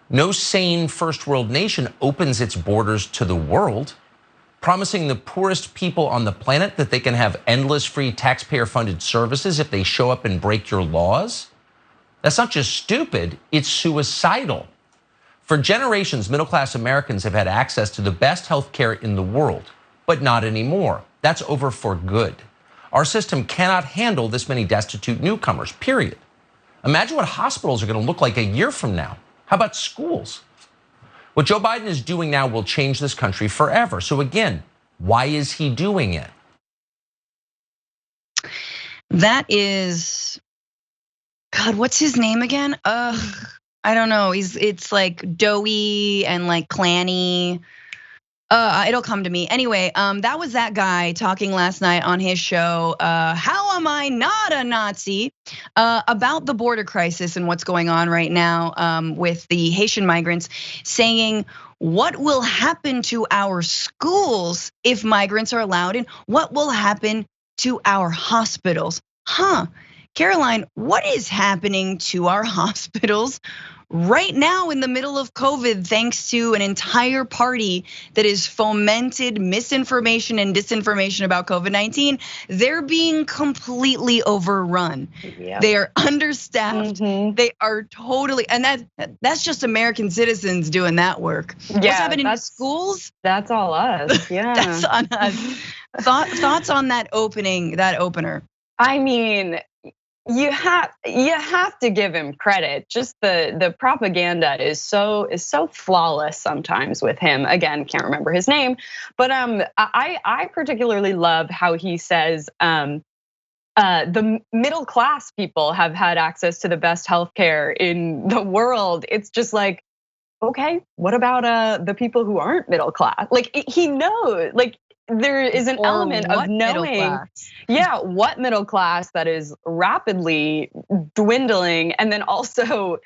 No sane first world nation opens its borders to the world, promising the poorest people on the planet that they can have endless free taxpayer funded services if they show up and break your laws. That's not just stupid, it's suicidal. For generations, middle-class Americans have had access to the best healthcare in the world, but not anymore. That's over for good. Our system cannot handle this many destitute newcomers, period. Imagine what hospitals are going to look like a year from now. How about schools? What Joe Biden is doing now will change this country forever. So again, why is he doing it? That is, God, what's his name again? I don't know. It's like doughy and like clanny. It'll come to me. Anyway, that was that guy talking last night on his show, How Am I Not a Nazi? About the border crisis and what's going on right now with the Haitian migrants, saying what will happen to our schools if migrants are allowed in? What will happen to our hospitals? Caroline, what is happening to our hospitals right now in the middle of COVID, thanks to an entire party that has fomented misinformation and disinformation about COVID-19? They're being completely overrun. Yep. They are understaffed. They are totally, and that's just American citizens doing that work. Yeah, what's happening in schools? That's all us. Yeah, that's on us. Thoughts on that opener? I mean, you have to give him credit. Just the propaganda is so flawless sometimes with him. Again, can't remember his name, but I particularly love how he says the middle class people have had access to the best healthcare in the world. It's just like, okay, what about the people who aren't middle class? Like he knows, like. There is an element of knowing, what middle class that is rapidly dwindling, and then also,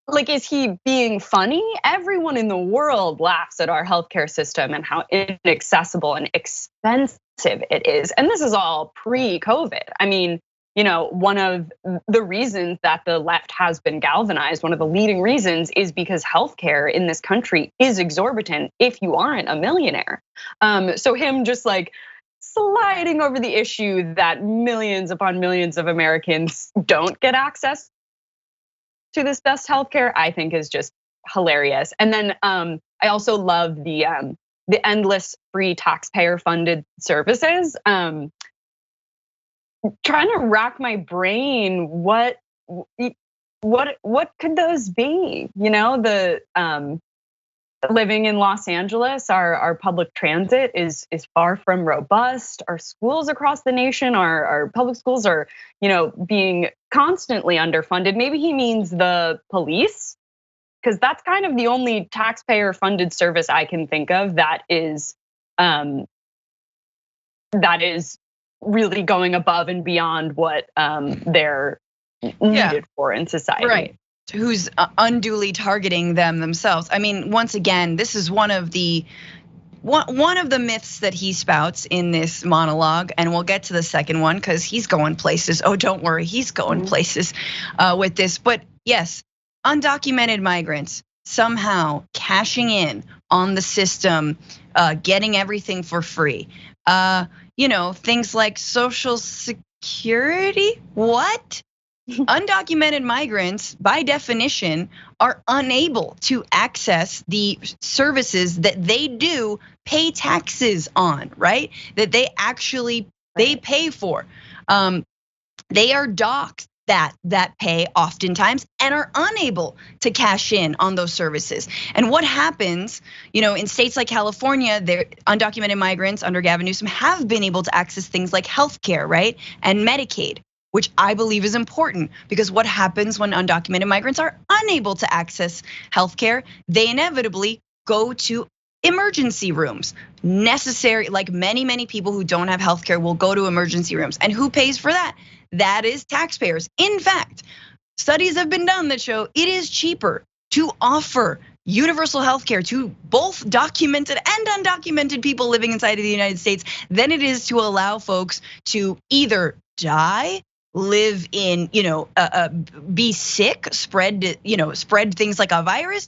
like, is he being funny? Everyone in the world laughs at our healthcare system and how inaccessible and expensive it is, and this is all pre-COVID. I mean, one of the reasons that the left has been galvanized, one of the leading reasons, is because healthcare in this country is exorbitant if you aren't a millionaire. So him just like sliding over the issue that millions upon millions of Americans don't get access to this best healthcare, I think is just hilarious. And then I also love the endless free taxpayer funded services. Trying to rack my brain, what could those be? The living in Los Angeles, our public transit is far from robust. Our schools across the nation, our public schools are, being constantly underfunded. Maybe he means the police, because that's kind of the only taxpayer funded service I can think of that is really going above and beyond what they're needed for in society. Right. Who's unduly targeting themselves. I mean, once again, this is one of the myths that he spouts in this monologue, and we'll get to the second one because he's going places. Oh, don't worry, he's going places with this. But yes, undocumented migrants somehow cashing in on the system, getting everything for free. Things like Social Security. What? Undocumented migrants, by definition, are unable to access the services that they do pay taxes on, right? That they actually pay for. They are docked that pay oftentimes and are unable to cash in on those services. And what happens, in states like California, their undocumented migrants under Gavin Newsom have been able to access things like healthcare, right? And Medicaid, which I believe is important, because what happens when undocumented migrants are unable to access healthcare? They inevitably go to emergency rooms. Necessary, like many people who don't have healthcare will go to emergency rooms. And who pays for that? That is taxpayers. In fact, studies have been done that show it is cheaper to offer universal healthcare to both documented and undocumented people living inside of the United States than it is to allow folks to either die live in, be sick, spread things like a virus,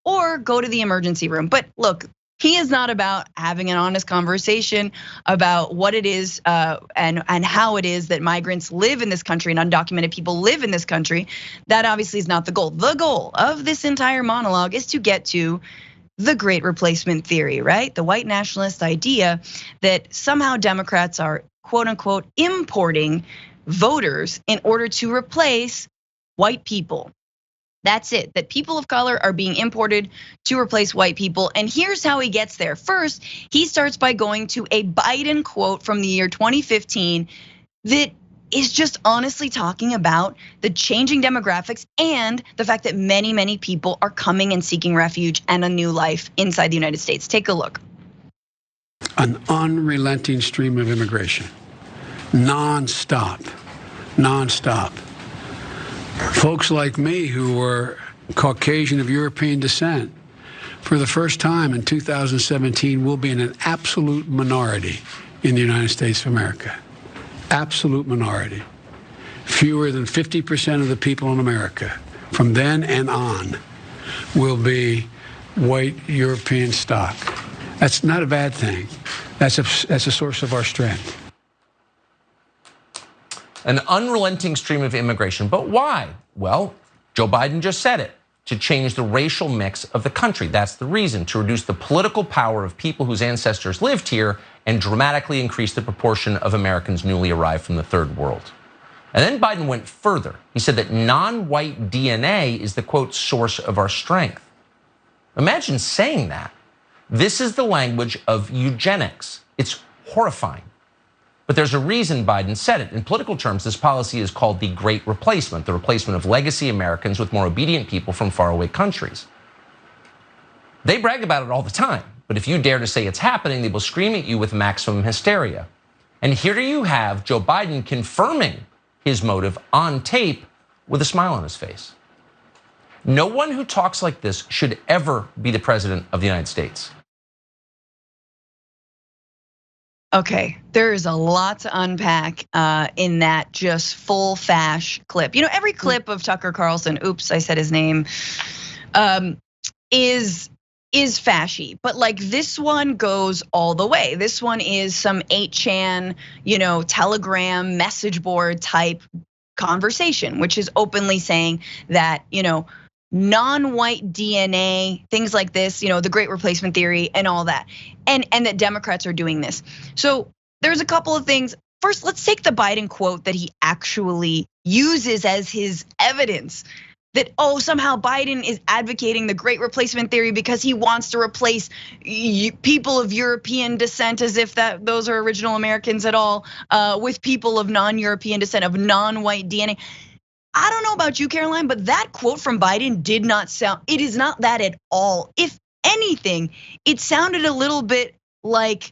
or go to the emergency room. But look, he is not about having an honest conversation about what it is and how it is that migrants live in this country and undocumented people live in this country. That obviously is not the goal. The goal of this entire monologue is to get to the great replacement theory, right? The white nationalist idea that somehow Democrats are quote unquote importing voters in order to replace white people. That's it, that people of color are being imported to replace white people. And here's how he gets there. First, he starts by going to a Biden quote from the year 2015 that is just honestly talking about the changing demographics and the fact that many, many people are coming and seeking refuge and a new life inside the United States. Take a look. An unrelenting stream of immigration, non-stop. Folks like me who were Caucasian of European descent, for the first time in 2017, will be in an absolute minority in the United States of America. Absolute minority. Fewer than 50% of the people in America from then and on will be white European stock. That's not a bad thing. That's a source of our strength. An unrelenting stream of immigration. But why? Well, Joe Biden just said it, to change the racial mix of the country. That's the reason, to reduce the political power of people whose ancestors lived here and dramatically increase the proportion of Americans newly arrived from the third world. And then Biden went further. He said that non-white DNA is the quote source of our strength. Imagine saying that. This is the language of eugenics. It's horrifying. But there's a reason Biden said it. In political terms, this policy is called the Great Replacement, the replacement of legacy Americans with more obedient people from faraway countries. They brag about it all the time, but if you dare to say it's happening, they will scream at you with maximum hysteria. And here you have Joe Biden confirming his motive on tape with a smile on his face. No one who talks like this should ever be the president of the United States. Okay, there is a lot to unpack in that just full fash clip. Every clip of Tucker Carlson, oops, I said his name, is fashy, but like this one goes all the way. This one is some 8chan, Telegram message board type conversation, which is openly saying that, non-white DNA, things like this, the Great Replacement Theory and all that. And that Democrats are doing this. So there's a couple of things. First, let's take the Biden quote that he actually uses as his evidence that, somehow Biden is advocating the Great Replacement Theory because he wants to replace people of European descent, as if those are original Americans at all, with people of non-European descent, of non-white DNA. I don't know about you, Caroline, but that quote from Biden did not sound, it is not that at all. If anything, it sounded a little bit like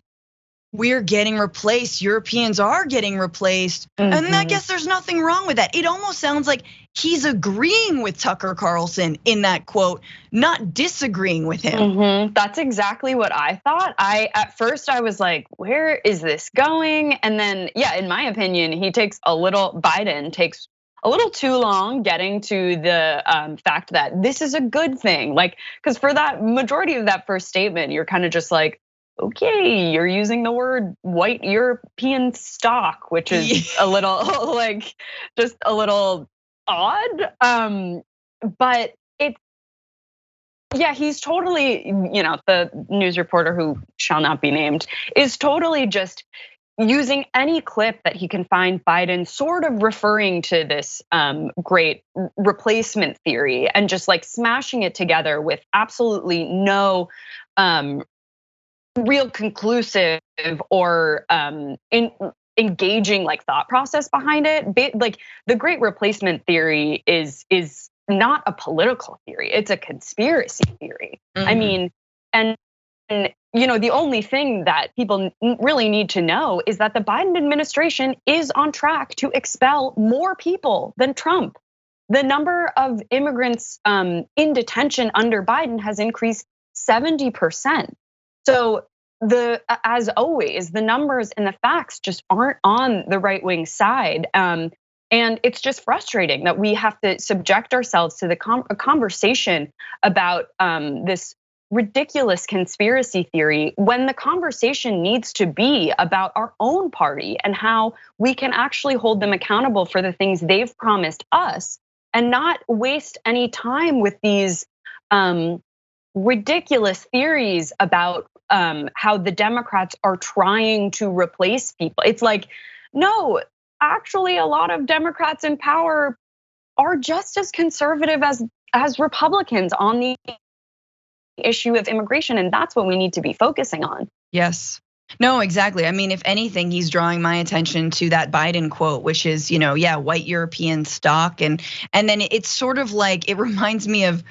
we're getting replaced, Europeans are getting replaced. And I guess there's nothing wrong with that. It almost sounds like he's agreeing with Tucker Carlson in that quote, not disagreeing with him. That's exactly what I thought. At first I was like, where is this going? And then, yeah, in my opinion, Biden takes a little too long getting to the fact that this is a good thing. Like, because for that majority of that first statement, you're kind of just like, okay, you're using the word white European stock, which is a little like just a little odd. But he's totally, the news reporter who shall not be named is totally just using any clip that he can find Biden sort of referring to this great replacement theory and just like smashing it together with absolutely no real conclusive or engaging like thought process behind it. Like the Great Replacement Theory is not a political theory; it's a conspiracy theory. I mean, and the only thing that people really need to know is that the Biden administration is on track to expel more people than Trump. The number of immigrants in detention under Biden has increased 70%. So as always, the numbers and the facts just aren't on the right wing side. And it's just frustrating that we have to subject ourselves to the conversation about this ridiculous conspiracy theory when the conversation needs to be about our own party and how we can actually hold them accountable for the things they've promised us, and not waste any time with these ridiculous theories about how the Democrats are trying to replace people. It's like, no, actually a lot of Democrats in power are just as conservative as Republicans on the issue of immigration, and that's what we need to be focusing on. Yes. No, exactly. I mean, if anything, he's drawing my attention to that Biden quote, which is, yeah, white European stock. And then it's sort of like, it reminds me of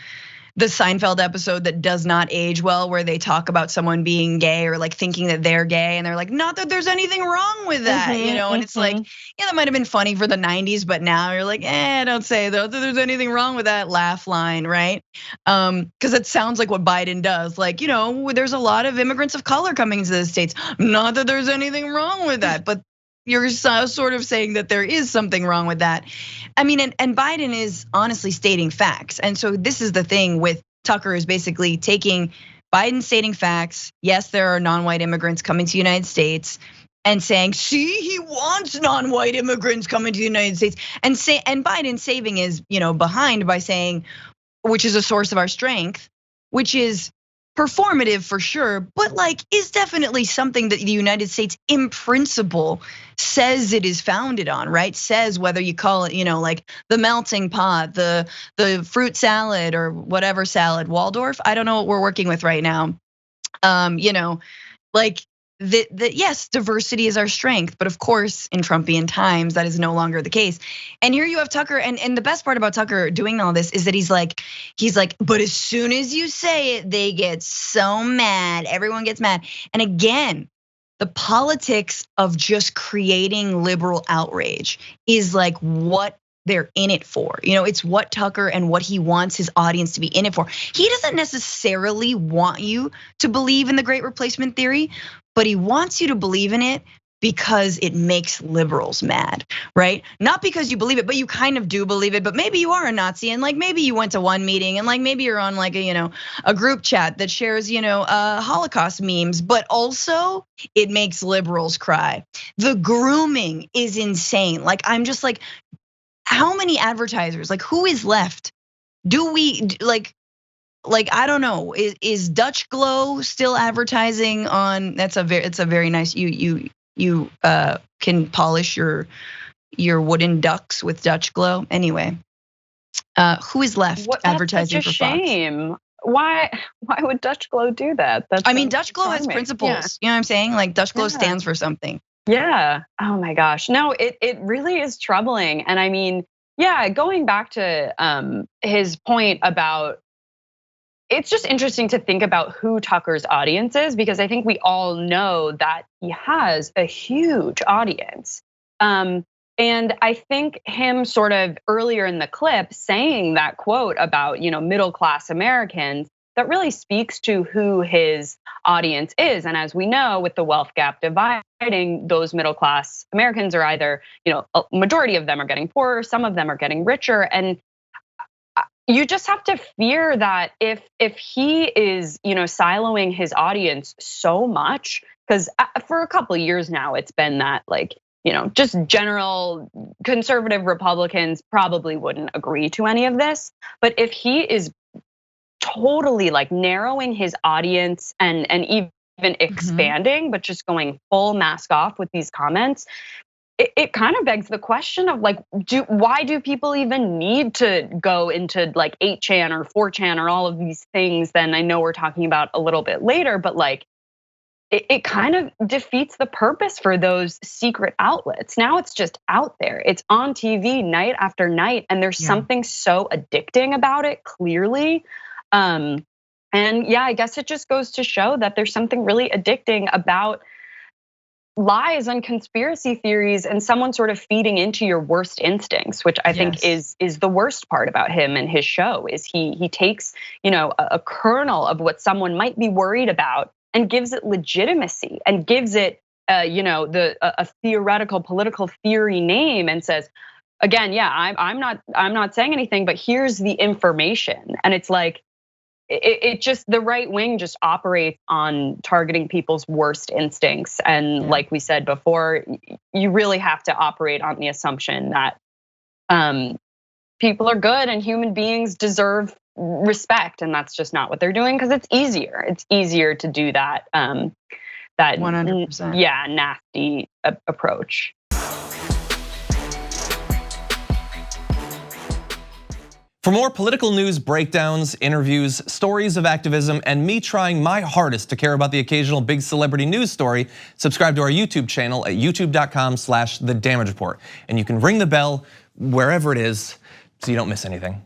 the Seinfeld episode that does not age well, where they talk about someone being gay or like thinking that they're gay, and they're like, not that there's anything wrong with that, and it's like, yeah, that might have been funny for the 90s, but now you're like, don't say that there's anything wrong with that laugh line, right? Because it sounds like what Biden does, like, there's a lot of immigrants of color coming into the States, not that there's anything wrong with that, but you're sort of saying that there is something wrong with that. I mean, and Biden is honestly stating facts. And so this is the thing with Tucker, is basically taking Biden stating facts. Yes, there are non-white immigrants coming to the United States, and saying, see, he wants non-white immigrants coming to the United States. And Biden saving is, behind by saying, which is a source of our strength, which is performative for sure, but like is definitely something that the United States in principle says it is founded on, right? Says whether you call it, like the melting pot, the fruit salad or whatever salad, Waldorf, I don't know what we're working with right now. Like yes, diversity is our strength, but of course in Trumpian times that is no longer the case. And here you have Tucker, and the best part about Tucker doing all this is that he's like, but as soon as you say it, they get so mad, everyone gets mad. And again, the politics of just creating liberal outrage is like what they're in it for. It's what Tucker and what he wants his audience to be in it for. He doesn't necessarily want you to believe in the Great Replacement theory, but he wants you to believe in it because it makes liberals mad, right? Not because you believe it, but you kind of do believe it, but maybe you are a Nazi, and like maybe you went to one meeting, and like maybe you're on like a group chat that shares Holocaust memes, but also it makes liberals cry. The grooming is insane. Like I'm just like, how many advertisers, like who is left? Do we like I don't know, is Dutch Glow still advertising on? It's a very nice, you can polish your wooden ducks with Dutch Glow. Anyway, who is left advertising for Fox? That's such a shame. Why would Dutch Glow do that? Dutch Glow has principles. Yeah. You know what I'm saying? Like Dutch Glow stands for something. Yeah. Oh my gosh. No, it really is troubling. And I mean, yeah, going back to his point about, it's just interesting to think about who Tucker's audience is, because I think we all know that he has a huge audience. And I think him sort of earlier in the clip saying that quote about, middle-class Americans, that really speaks to who his audience is. And as we know, with the wealth gap dividing, those middle-class Americans are either, a majority of them are getting poorer, some of them are getting richer. And you just have to fear that if he is, siloing his audience so much, because for a couple of years now, it's been that like, just general conservative Republicans probably wouldn't agree to any of this. But if he is totally like narrowing his audience and even expanding, but just going full mask off with these comments, it kind of begs the question of like, why do people even need to go into like 8chan or 4chan or all of these things? Then I know we're talking about a little bit later, but like, it kind of defeats the purpose for those secret outlets. Now it's just out there. It's on TV night after night, and there's something so addicting about it, clearly. And yeah, I guess it just goes to show that there's something really addicting about lies and conspiracy theories and someone sort of feeding into your worst instincts, which I think is the worst part about him and his show, is he takes, a kernel of what someone might be worried about and gives it legitimacy and gives it, a theoretical political theory name and says, again, yeah, I'm not saying anything, but here's the information, and it's like it just, the right wing just operates on targeting people's worst instincts, and like we said before, you really have to operate on the assumption that people are good and human beings deserve respect, and that's just not what they're doing, because it's easier. It's easier to do that. That 100%. Yeah, nasty approach. For more political news breakdowns, interviews, stories of activism, and me trying my hardest to care about the occasional big celebrity news story, subscribe to our YouTube channel at youtube.com/thedamagereport. And you can ring the bell wherever it is so you don't miss anything.